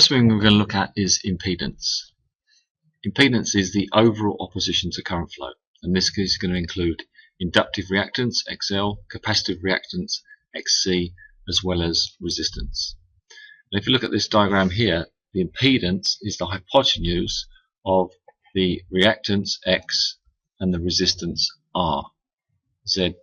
first thing we're going to look at is impedance. Impedance is the overall opposition to current flow, and this is going to include inductive reactance, XL, capacitive reactance, XC, as well as resistance. And if you look at this diagram here, the impedance is the hypotenuse of the reactance X and the resistance R. Z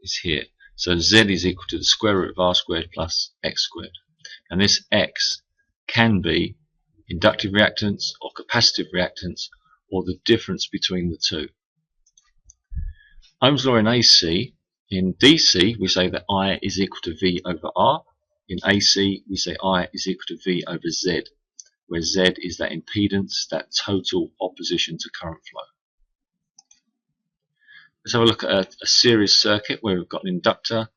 is here. So Z is equal to the square root of R squared plus X squared. And this X can be inductive reactance or capacitive reactance, or the difference between the two. Ohm's law in AC. In DC we say that I is equal to V over R. In AC we say I is equal to V over Z, where Z is that impedance, that total opposition to current flow. Let's have a look at a series circuit where we've got an inductor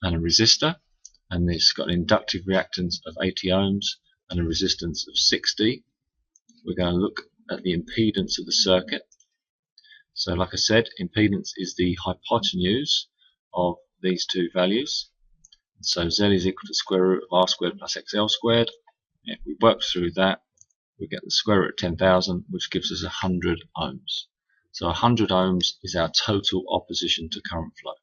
and a resistor, and it's got an inductive reactance of 80 ohms and a resistance of 60. We're going to look at the impedance of the circuit. So like I said, impedance is the hypotenuse of these two values. So Z is equal to the square root of R squared plus XL squared. If we work through that, we get the square root of 10,000, which gives us 100 ohms. So 100 ohms is our total opposition to current flow.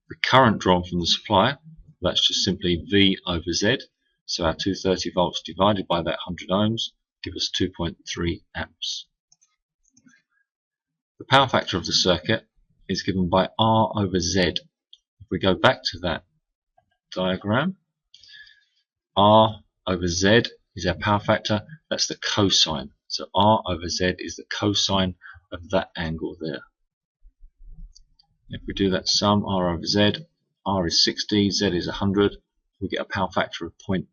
The current drawn from the supply, that's just simply V over Z. So our 230 volts divided by that 100 ohms give us 2.3 amps. The power factor of the circuit is given by R over Z. If we go back to that diagram, R over Z is our power factor. That's the cosine. So R over Z is the cosine of that angle there. If we do that sum, R over Z, R is 60, Z is 100, we get a power factor of 0.6.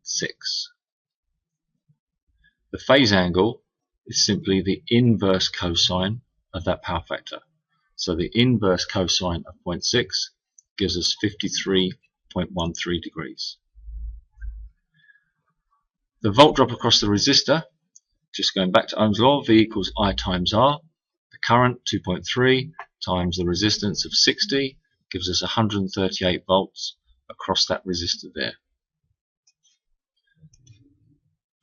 The phase angle is simply the inverse cosine of that power factor. So the inverse cosine of 0.6 gives us 53.13 degrees. The volt drop across the resistor, just going back to Ohm's law, V equals I times R. The current, 2.3, times the resistance of 60, gives us 138 volts across that resistor there.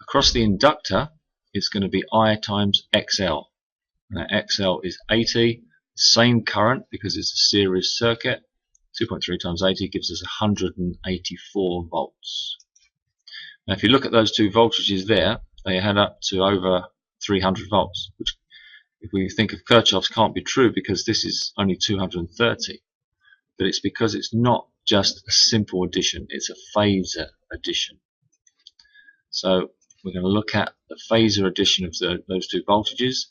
Across the inductor, it's going to be I times XL. Now XL is 80, same current because it's a series circuit. 2.3 times 80 gives us 184 volts. Now if you look at those two voltages there, they add up to over 300 volts, which if we think of Kirchhoff's can't be true because this is only 230. But it's because it's not just a simple addition, it's a phasor addition. So we're going to look at the phasor addition of those two voltages.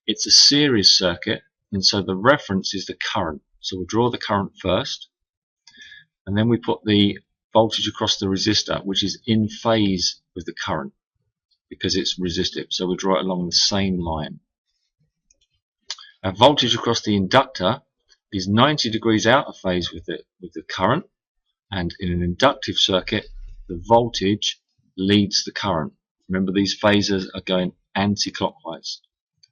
It's a series circuit, and so the reference is the current. So we draw the current first, and then we put the voltage across the resistor, which is in phase with the current because it's resistive. So we draw it along the same line. Our voltage across the inductor is 90 degrees out of phase with the current, and in an inductive circuit the voltage leads the current. Remember, these phasors are going anti-clockwise,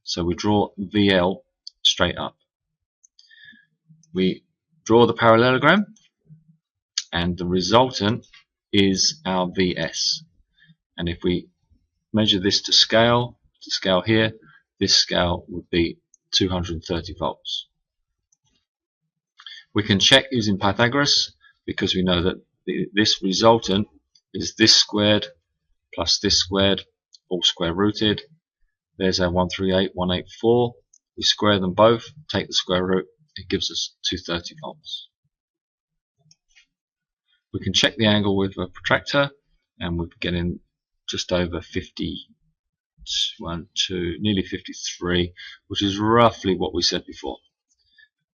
so we draw VL straight up. We draw the parallelogram, and the resultant is our VS. And if we measure this to scale here, this scale would be 230 volts. We can check using Pythagoras because we know that this resultant is this squared plus this squared, all square rooted. There's our 138,184. We square them both, take the square root, it gives us 230 volts. We can check the angle with a protractor, and we're getting just over nearly 53, which is roughly what we said before.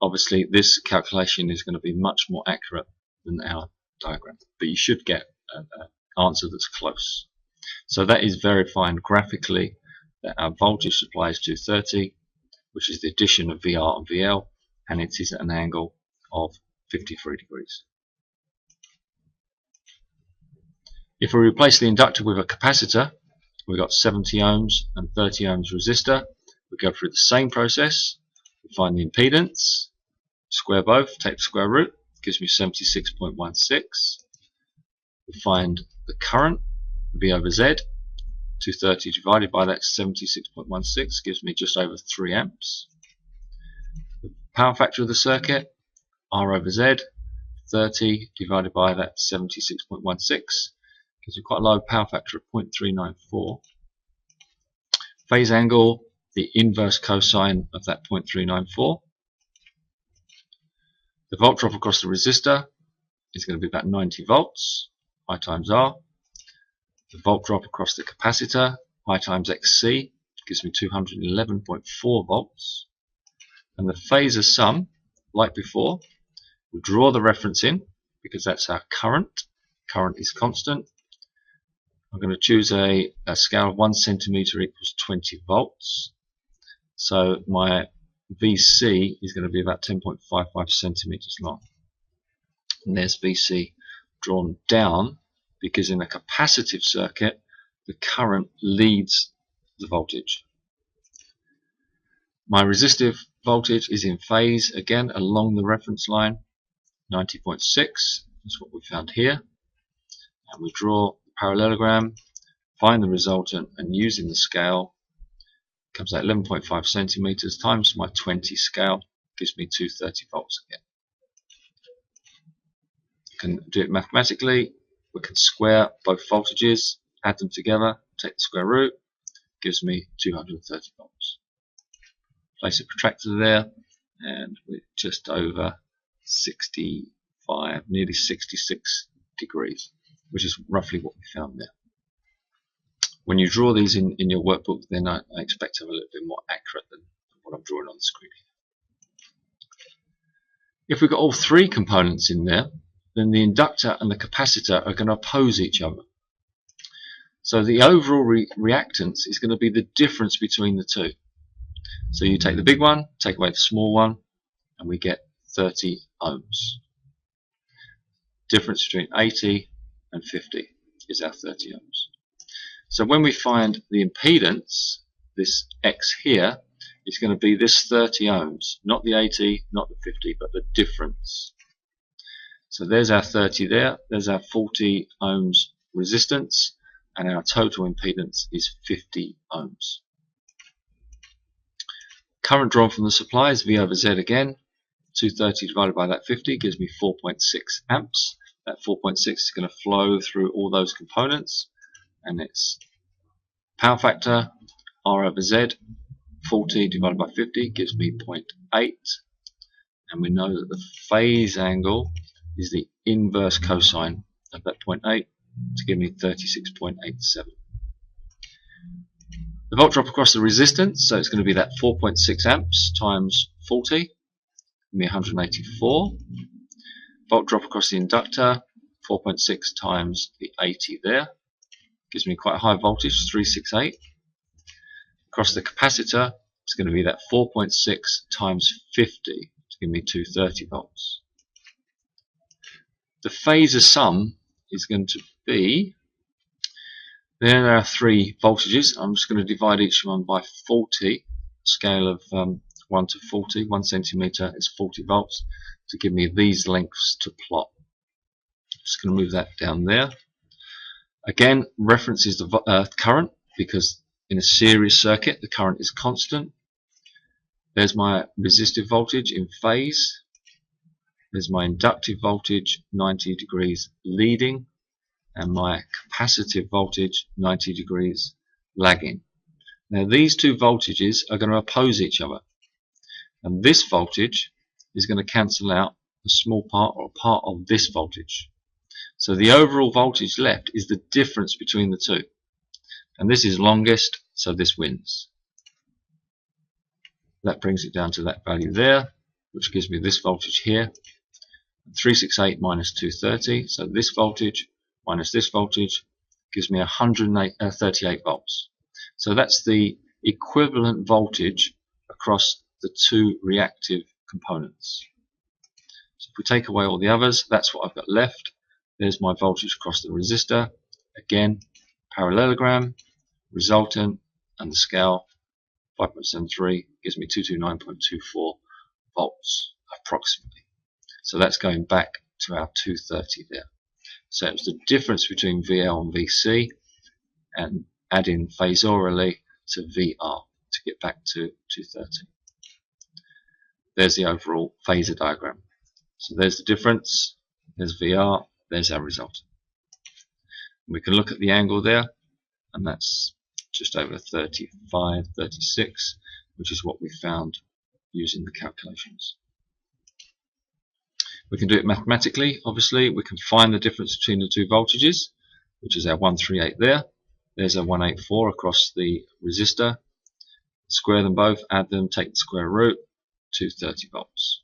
Obviously this calculation is going to be much more accurate than our diagram, but you should get an answer that's close. So that is verifying graphically that our voltage supply is 230, which is the addition of VR and VL, and it is at an angle of 53 degrees. If we replace the inductor with a capacitor, we've got 70 ohms and 30 ohms resistor. We go through the same process. We find the impedance, square both, take the square root, gives me 76.16. We find the current, V over Z. 230 divided by that 76.16 gives me just over 3 amps. The power factor of the circuit, R over Z, 30 divided by that 76.16 gives me quite a low power factor of 0.394. Phase angle, the inverse cosine of that 0.394. The volt drop across the resistor is going to be about 90 volts, I times R. The volt drop across the capacitor, I times XC, gives me 211.4 volts. And the phasor sum, like before, we draw the reference in because that's our current. Current is constant. I'm going to choose a scale of 1 centimeter equals 20 volts. So my VC is going to be about 10.55 centimeters long. And there's VC drawn down because in a capacitive circuit the current leads the voltage. My resistive voltage is in phase again along the reference line, 90.6. That's what we found here. And we draw the parallelogram, find the resultant, and using the scale comes out 11.5 centimeters times my 20 scale gives me 230 volts again. You can do it mathematically. We can square both voltages, add them together, take the square root, gives me 230 volts. Place a protractor there, and we're just over 65, nearly 66 degrees, which is roughly what we found there. When you draw these in your workbook, then I expect to have a little bit more accurate than what I'm drawing on the screen here. If we've got all three components in there, then the inductor and the capacitor are going to oppose each other. So the overall reactance is going to be the difference between the two. So you take the big one, take away the small one, and we get 30 ohms. Difference between 80 and 50 is our 30 ohms. So when we find the impedance, this X here, is going to be this 30 ohms, not the 80, not the 50, but the difference. So there's our 30 there, there's our 40 ohms resistance, and our total impedance is 50 ohms. Current drawn from the supply is V over Z again. 230 divided by that 50 gives me 4.6 amps. That 4.6 is going to flow through all those components, and its power factor, R over Z, 40 divided by 50 gives me 0.8, and we know that the phase angle is the inverse cosine of that 0.8 to give me 36.87. The volt drop across the resistance, so it's going to be that 4.6 amps times 40, give me 184. Volt drop across the inductor, 4.6 times the 80 there, gives me quite a high voltage, 368. Across the capacitor, it's going to be that 4.6 times 50 to give me 230 volts. The phasor sum is going to be, there are three voltages. I'm just going to divide each one by 40, scale of 1 to 40. 1 centimeter is 40 volts to give me these lengths to plot. Just going to move that down there. Again, reference is the current, because in a series circuit the current is constant. There's my resistive voltage in phase. There's my inductive voltage 90 degrees leading, and my capacitive voltage 90 degrees lagging. Now these two voltages are going to oppose each other, and this voltage is going to cancel out a small part or part of this voltage. So the overall voltage left is the difference between the two, and this is longest, so this wins. That brings it down to that value there, which gives me this voltage here, 368 minus 230, so this voltage minus this voltage gives me 138 volts. So that's the equivalent voltage across the two reactive components. So if we take away all the others, that's what I've got left. There's my voltage across the resistor. Again, parallelogram, resultant, and the scale, 5.73, gives me 229.24 volts approximately. So that's going back to our 230 there. So it was the difference between VL and VC, and add in phasorially to VR to get back to 230. There's the overall phasor diagram. So there's the difference, there's VR, there's our result. We can look at the angle there, and that's just over 35, 36, which is what we found using the calculations. We can do it mathematically, obviously. We can find the difference between the two voltages, which is our 138 there. There's our 184 across the resistor. Square them both, add them, take the square root, 230 volts.